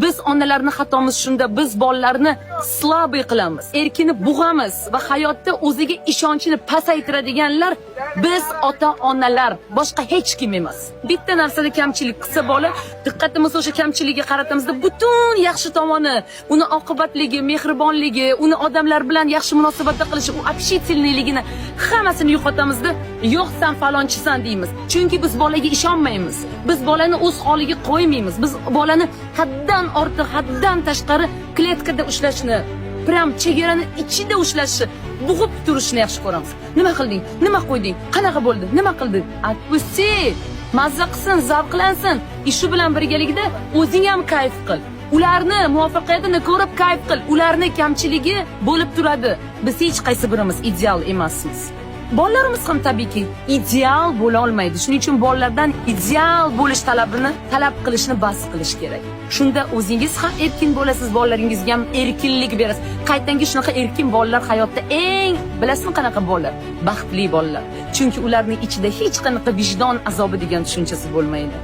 Biz onalarning xatomiz shunda, biz bolalarni slabiy qilamiz, erkini bug'amiz va hayotda o'ziga ishonchini pasaytiradiganlar biz ota-onalar, boshqa hech kim emas. Bitta narsada kamchilik qilsa bola, diqqatimizni o'sha kamchiligiga qaratamizda, butun yaxshi tomoni, uni oqibatligi, mehribonligi, uni odamlar bilan yaxshi munosabatda qilishi, u общительныйligini hammasini yo'qotamizda, yo'q sen falonchisan deymiz. Chunki biz bolaga ishonmaymiz. Biz bolani o'z holiga qo'ymaymiz. Biz bolani haddan ortiq, haddan tashqari kletkada ushlashni, pram chegarani ichida ushlashni, bug'ib turishni yaxshi ko'ramiz. Nima qilding? Nima qo'yding? Qanaqa bo'ldi? Nima qilding? Atpusti, mazza qilsin, zavqlansin. Ishi bilan birgalikda o'zing ham kayf qil. Ularni muvaffaqiyatini ko'rib kayf qil. Ularni kamchiligi bo'lib turadi. Biz hech qaysi birimiz ideal emasmiz. Bolalarimiz ham tabiiyki ideal bo'la olmaydi. Shuning uchun bolalardan ideal bo'lish talab qilishni bas qilish kerak. Shunda o'zingiz ham erkin bo'lasiz, bolalaringizga ham erkinlik berasiz. Qaytangi shunaqa erkin bolalar hayotda eng, bilasizmi qanaqa bolalar? Baxtli bolalar. Chunki ularning ichida hech qanaqa vijdon azobi degan tushunchasi bo'lmaydi.